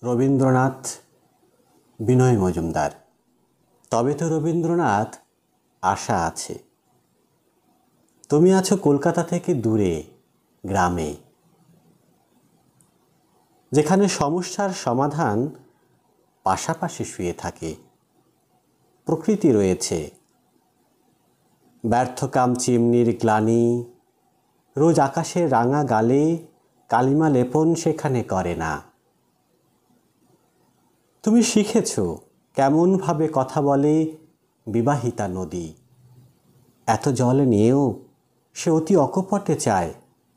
রবীন্দ্রনাথ, বিনয় মজুমদার। তবে তো রবীন্দ্রনাথ আশা আছে। তুমি আছো কলকাতা থেকে দূরে, গ্রামে, যেখানে সমস্যার সমাধান পাশাপাশি শুয়ে থাকে। প্রকৃতি রয়েছে, ব্যর্থকাম চিমনির গ্লানি, রোজ আকাশের রাঙা গালে কালিমা লেপন সেখানে করে না। তুমি শিখেছ কেমনভাবে কথা বলে বিবাহিতা নদী। এত জল নিয়েও সে অতি অকপটে চায়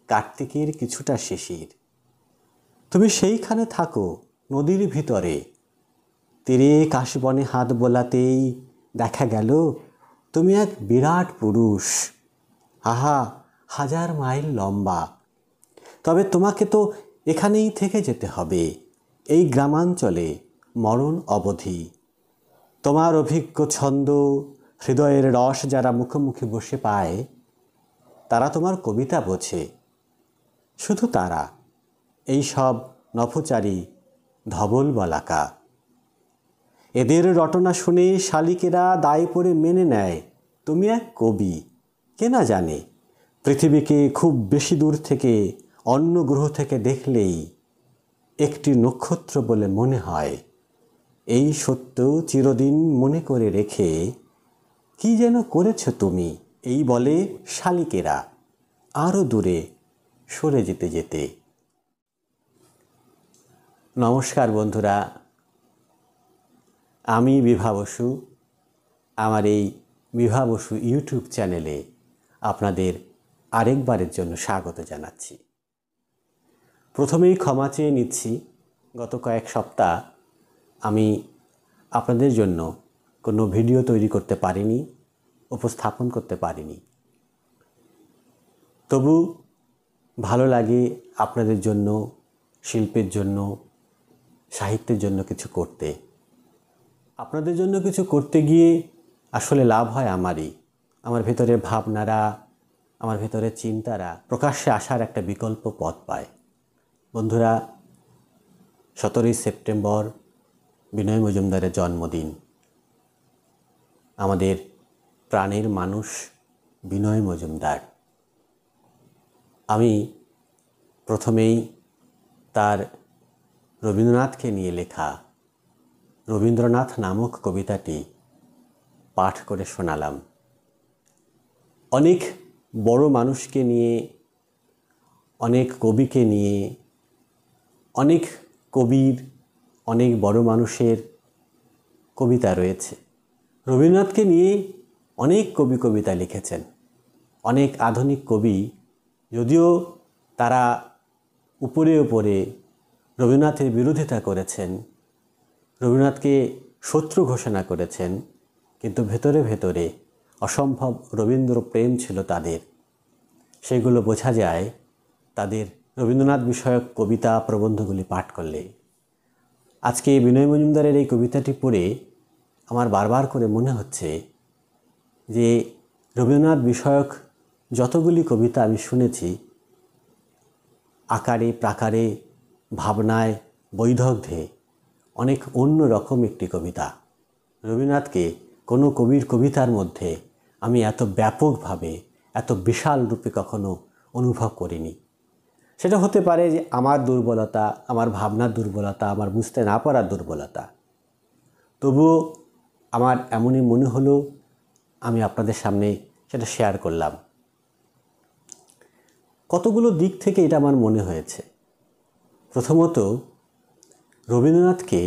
কার্তিকের কিছুটা শিশির। তুমি সেইখানে থাকো নদীর ভিতরে, তীরে কাশবনে হাত বোলাতেই দেখা গেল তুমি এক বিরাট পুরুষ। আহা, 1000 মাইল লম্বা। তবে তোমাকে তো এখানেই থেকে যেতে হবে, এই গ্রামাঞ্চলে মরণ অবধি। তোমার অভিজ্ঞ ছন্দ, হৃদয়ের রস যারা মুখোমুখি বসে পায়, তারা তোমার কবিতা বোঝে। শুধু তারা, এই সব নভোচারী ধবল বলাকা। এদের রটনা শুনে শালিকেরা দায় পড়ে মেনে নেয় তুমি এক কবি। কে না জানে, পৃথিবীকে খুব বেশি দূর থেকে, অন্য গ্রহ থেকে দেখলেই একটি নক্ষত্র বলে মনে হয়। এই সত্য চিরদিন মনে করে রেখে কি যেন করেছ তুমি, এই বলে শালিকেরা আরও দূরে সরে যেতে যেতে। নমস্কার বন্ধুরা, আমি বিভা বসু। আমার এই বিভা বসু ইউটিউব চ্যানেলে আপনাদের আরেকবারের জন্য স্বাগত জানাচ্ছি। প্রথমেই ক্ষমা চেয়ে নিচ্ছি, গত কয়েক সপ্তাহ আমি আপনাদের জন্য কোনো ভিডিও তৈরি করতে পারিনি, উপস্থাপন করতে পারিনি। তবু ভালো লাগে আপনাদের জন্য, শিল্পের জন্য, সাহিত্যের জন্য কিছু করতে। আপনাদের জন্য কিছু করতে গিয়ে আসলে লাভ হয় আমারই। আমার ভেতরের ভাবনারা, আমার ভেতরের চিন্তারা প্রকাশ্যে আসার একটা বিকল্প পথ পায়। বন্ধুরা, 17ই সেপ্টেম্বর বিনয় মজুমদারের জন্মদিন। আমাদের প্রাণের মানুষ বিনয় মজুমদার। আমি প্রথমেই তার রবীন্দ্রনাথকে নিয়ে লেখা রবীন্দ্রনাথ নামক কবিতাটি পাঠ করে শোনালাম। অনেক বড় মানুষকে নিয়ে, অনেক কবিকে নিয়ে, অনেক কবির, অনেক বড় মানুষের কবিতা রয়েছে। রবীন্দ্রনাথকে নিয়ে অনেক কবি কবিতা লিখেছেন। অনেক আধুনিক কবি, যদিও তারা উপরে উপরে রবীন্দ্রনাথের বিরোধিতা করেছেন, রবীন্দ্রনাথকে শত্রু ঘোষণা করেছেন, কিন্তু ভেতরে ভেতরে অসম্ভব রবীন্দ্র প্রেম ছিল তাদের। সেগুলো বোঝা যায় তাদের রবীন্দ্রনাথ বিষয়ক কবিতা প্রবন্ধগুলি পাঠ করলে। আজকে বিনয় মজুমদারের এই কবিতাটি পড়ে আমার বারবার করে মনে হচ্ছে যে রবীন্দ্রনাথ বিষয়ক যতগুলি কবিতা আমি শুনেছি, আকারে প্রাকারে, ভাবনায়, বৈদগ্ধ্যে অনেক অন্য রকম একটি কবিতা। রবীন্দ্রনাথকে কোনো কবির কবিতার মধ্যে আমি এত ব্যাপকভাবে, এত বিশাল রূপে কখনো অনুভব করিনি। সেটা হতে পারে যে আমার দুর্বলতা, আমার ভাবনার দুর্বলতা, আমার বুঝতে না পারার দুর্বলতা। তবুও আমার এমনই মনে হলো, আমি আপনাদের সামনে সেটা শেয়ার করলাম। কতগুলো দিক থেকে এটা আমার মনে হয়েছে। প্রথমত, রবীন্দ্রনাথকে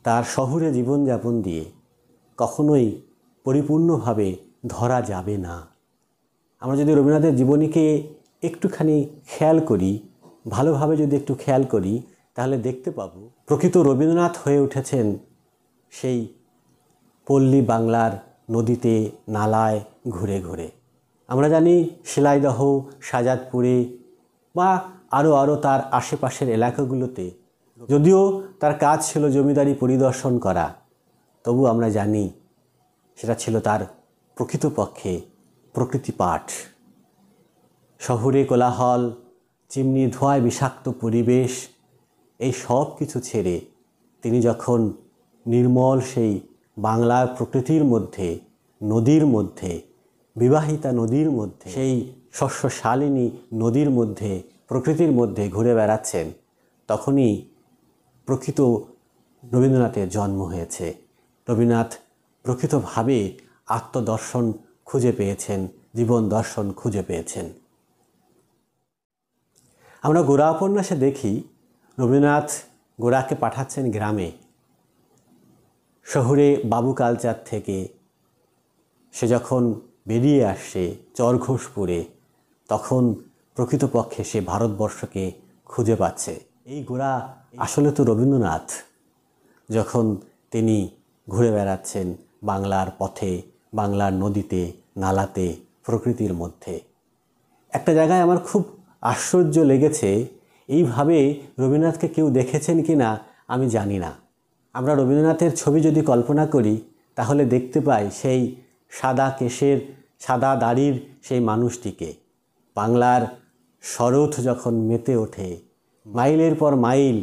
তার শহুরে জীবনযাপন দিয়ে কখনোই পরিপূর্ণভাবে ধরা যাবে না। আমরা যদি রবীন্দ্রনাথের জীবনীকে একটুখানি খেয়াল করি, ভালোভাবে যদি একটু খেয়াল করি, তাহলে দেখতে পাবো প্রকৃত রবীন্দ্রনাথ হয়ে উঠেছেন সেই পল্লী বাংলার নদীতে, নালায় ঘুরে ঘুরে। আমরা জানি শিলাইদহ, শাহজাদপুরে বা আরও তার আশেপাশের এলাকাগুলোতে, যদিও তার কাজ ছিল জমিদারি পরিদর্শন করা, তবু আমরা জানি সেটা ছিল তার প্রকৃতপক্ষে প্রকৃতি পাঠ। শহুরে কোলাহল, চিমনি ধোঁয়ায় বিষাক্ত পরিবেশ, এই সব কিছু ছেড়ে তিনি যখন নির্মল সেই বাংলার প্রকৃতির মধ্যে, নদীর মধ্যে, বিবাহিতা নদীর মধ্যে, সেই শস্যশালিনী নদীর মধ্যে, প্রকৃতির মধ্যে ঘুরে বেড়াচ্ছেন, তখনই প্রকৃত রবীন্দ্রনাথের জন্ম হয়েছে। রবীন্দ্রনাথ প্রকৃতভাবে আত্মদর্শন খুঁজে পেয়েছেন, জীবন দর্শন খুঁজে পেয়েছেন। আমরা গোরা উপন্যাসে দেখি রবীন্দ্রনাথ গোরাকে পাঠাচ্ছেন গ্রামে। শহরে বাবু কালচার থেকে সে যখন বেরিয়ে আসছে চরঘোষপুরে, তখন প্রকৃতপক্ষে সে ভারতবর্ষকে খুঁজে পাচ্ছে। এই গোরা আসলে তো রবীন্দ্রনাথ, যখন তিনি ঘুরে বেড়াচ্ছেন বাংলার পথে, বাংলার নদীতে, নালাতে, প্রকৃতির মধ্যে। একটা জায়গায় আমার খুব আশ্চর্য লেগেছে, এইভাবে রবীন্দ্রনাথকে কেউ দেখেছেন কি না আমি জানি না। আমরা রবীন্দ্রনাথের ছবি যদি কল্পনা করি তাহলে দেখতে পাই সেই সাদা কেশের, সাদা দাড়ির সেই মানুষটিকে। বাংলার শরৎ যখন মেতে ওঠে, মাইলের পর মাইল,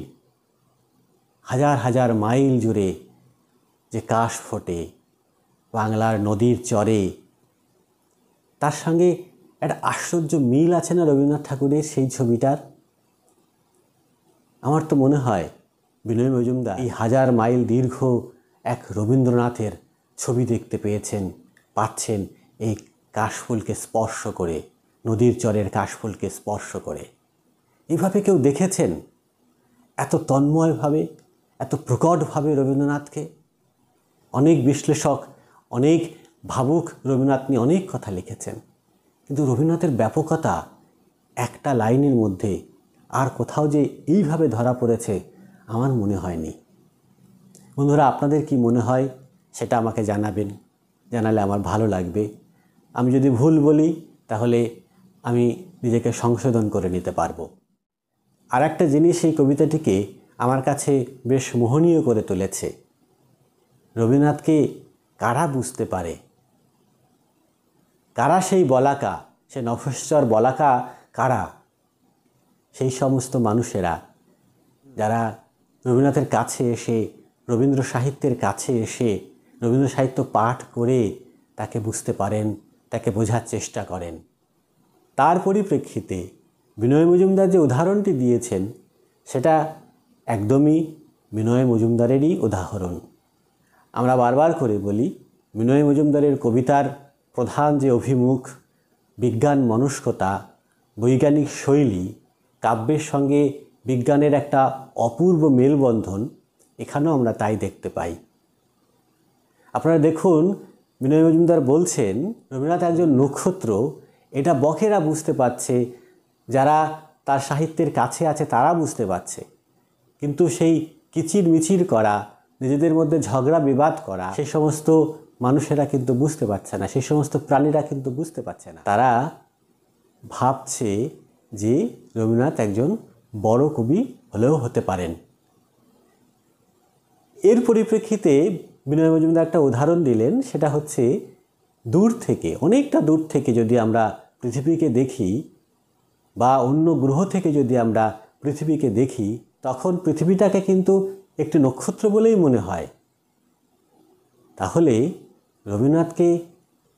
হাজার হাজার মাইল জুড়ে যে কাশ ফোটে বাংলার নদীর চরে, তার সঙ্গে একটা আশ্চর্য মিল আছে না রবীন্দ্রনাথ ঠাকুরের সেই ছবিটার। আমার তো মনে হয় বিনয় মজুমদার এই হাজার মাইল দীর্ঘ এক রবীন্দ্রনাথের ছবি দেখতে পাচ্ছেন এই কাশফুলকে স্পর্শ করে, নদীর চরের কাশফুলকে স্পর্শ করে। এইভাবে কেউ দেখেছেন এত তন্ময়ভাবে, এত প্রকটভাবে রবীন্দ্রনাথকে? অনেক বিশ্লেষক, অনেক ভাবুক রবীন্দ্রনাথ নিয়ে অনেক কথা লিখেছেন, কিন্তু রবীন্দ্রনাথের ব্যাপকতা একটা লাইনের মধ্যে আর কোথাও যে এইভাবে ধরা পড়েছে আমার মনে হয়নি। বন্ধুরা, আপনাদের কি মনে হয় সেটা আমাকে জানাবেন, জানালে আমার ভালো লাগবে। আমি যদি ভুল বলি তাহলে আমি নিজেকে সংশোধন করে নিতে পারবো। আর একটা জিনিস এই কবিতাটিকে আমার কাছে বেশ মোহনীয় করে তুলেছে। রবীন্দ্রনাথকে কারা বুঝতে পারে? কারা সেই বলাকা, সে নভশ্চর বলাকা কারা? সেই সমস্ত মানুষেরা যারা রবীন্দ্রনাথের কাছে এসে, রবীন্দ্র সাহিত্যের কাছে এসে রবীন্দ্র সাহিত্য পাঠ করে তাকে বুঝতে পারেন, তাকে বোঝার চেষ্টা করেন। তার পরিপ্রেক্ষিতে বিনয় মজুমদার যে উদাহরণটি দিয়েছেন সেটা একদমই বিনয় মজুমদারেরই উদাহরণ। আমরা বারবার করে বলি, বিনয় মজুমদারের কবিতার প্রধান যে অভিমুখ, বিজ্ঞান মনস্কতা, বৈজ্ঞানিক শৈলী, কাব্যের সঙ্গে বিজ্ঞানের একটা অপূর্ব মেলবন্ধন, এখানেও আমরা তাই দেখতে পাই। আপনারা দেখুন, বিনয় মজুমদার বলছেন রবীন্দ্রনাথ একজন নক্ষত্র, এটা বখেরা বুঝতে পারছে, যারা তার সাহিত্যের কাছে আছে তারা বুঝতে পারছে, কিন্তু সেই কিচির মিচির করা, নিজেদের মধ্যে ঝগড়া বিবাদ করা, সেই সমস্ত মানুষেরা কিন্তু বুঝতে পারছে না, সেই সমস্ত প্রাণীরা কিন্তু বুঝতে পারছে না। তারা ভাবছে যে রবীন্দ্রনাথ একজন বড় কবি হলেও হতে পারেন। এর পরিপ্রেক্ষিতে বিনয় মজুমদার একটা উদাহরণ দিলেন, সেটা হচ্ছে দূর থেকে, অনেকটা দূর থেকে যদি আমরা পৃথিবীকে দেখি বা অন্য গ্রহ থেকে যদি আমরা পৃথিবীকে দেখি, তখন পৃথিবীটাকে কিন্তু একটি নক্ষত্র বলেই মনে হয়। তাহলে রবীন্দ্রনাথকে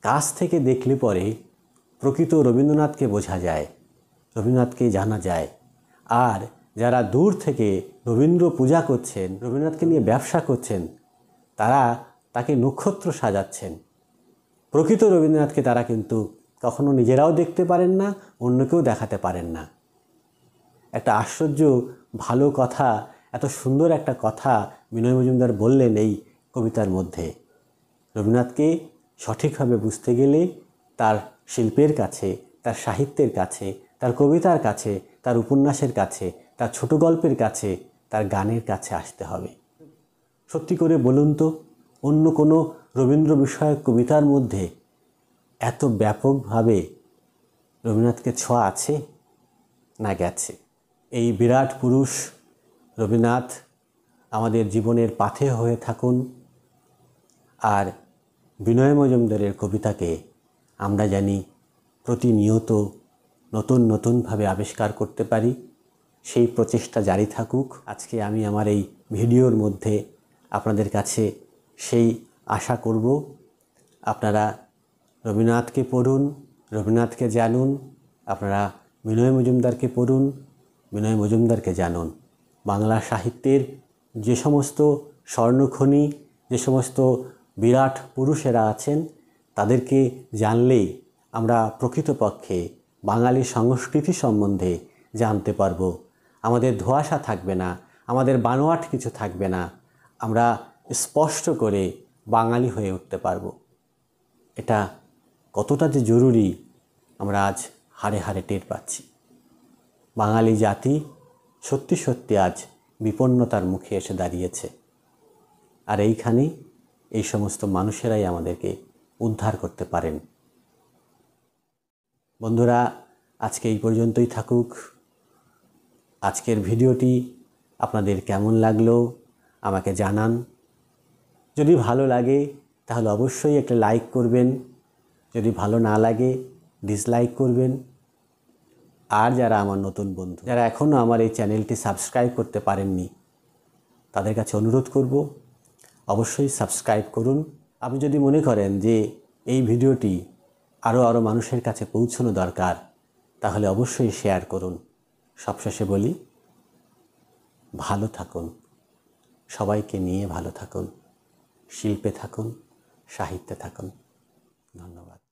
কাছ থেকে দেখলে পরে প্রকৃত রবীন্দ্রনাথকে বোঝা যায়, রবীন্দ্রনাথকে জানা যায়। আর যারা দূর থেকে রবীন্দ্র পূজা করছেন, রবীন্দ্রনাথকে নিয়ে ব্যবসা করছেন, তারা তাকে নক্ষত্র সাজাচ্ছেন। প্রকৃত রবীন্দ্রনাথকে তারা কিন্তু কখনো নিজেরাও দেখতে পারেন না, অন্যকেও দেখাতে পারেন না। একটা আশ্চর্য ভালো কথা, এত সুন্দর একটা কথা বিনয় মজুমদার বললেন এই কবিতার মধ্যে। রবীন্দ্রনাথকে সঠিকভাবে বুঝতে গেলে তার শিল্পের কাছে, তার সাহিত্যের কাছে, তার কবিতার কাছে, তার উপন্যাসের কাছে, তার ছোট গল্পের কাছে, তার গানের কাছে আসতে হবে। সত্যি করে বলুন তো, অন্য কোনো রবীন্দ্র বিষয়ক কবিতার মধ্যে এত ব্যাপকভাবে রবীন্দ্রনাথকে ছোঁয়া আছে না গেছে? এই বিরাট পুরুষ রবীন্দ্রনাথ আমাদের জীবনের পাথেয় হয়ে থাকুন, আর বিনয় মজুমদারের কবিতাকে আমরা জানি প্রতিনিয়ত নতুনভাবে আবিষ্কার করতে পারি, সেই প্রচেষ্টা জারি থাকুক। আজকে আমি আমার এই ভিডিওর মধ্যে আপনাদের কাছে সেই আশা করব। আপনারা রবীন্দ্রনাথকে পড়ুন, রবীন্দ্রনাথকে জানুন। আপনারা বিনয় মজুমদারকে পড়ুন, বিনয় মজুমদারকে জানুন। বাংলা সাহিত্যের যে সমস্ত স্বর্ণখনি, যে সমস্ত বিরাট পুরুষেরা আছেন, তাদেরকে জানলেই আমরা প্রকৃতপক্ষে বাঙালি সংস্কৃতি সম্বন্ধে জানতে পারব। আমাদের ধোঁয়াশা থাকবে না, আমাদের বানোয়াট কিছু থাকবে না। আমরা স্পষ্ট করে বাঙালি হয়ে উঠতে পারব। এটা কতটা যে জরুরি আমরা আজ হাড়ে হাড়ে টের পাচ্ছি। বাঙালি জাতি সত্যি সত্যি আজ বিপন্নতার মুখে এসে দাঁড়িয়েছে। আর এইখানেই এই সমস্ত মানুষেরাই আমাদেরকে উদ্ধার করতে পারেন। বন্ধুরা, আজকে এই পর্যন্তই থাকুক। আজকের ভিডিওটি আপনাদের কেমন লাগলো আমাকে জানান। যদি ভালো লাগে তাহলে অবশ্যই একটা লাইক করবেন, যদি ভালো না লাগে ডিসলাইক করবেন। আর যারা আমার নতুন বন্ধু, যারা এখনও আমার এই চ্যানেলটি সাবস্ক্রাইব করতে পারেননি, তাদের কাছে অনুরোধ করব অবশ্যই সাবস্ক্রাইব করুন। আপনি যদি মনে করেন যে এই ভিডিওটি আরও মানুষের কাছে পৌঁছানো দরকার, তাহলে অবশ্যই শেয়ার করুন। সবশেষে বলি, ভালো থাকুন, সবাইকে নিয়ে ভালো থাকুন, শিল্পে থাকুন, সাহিত্যে থাকুন। ধন্যবাদ।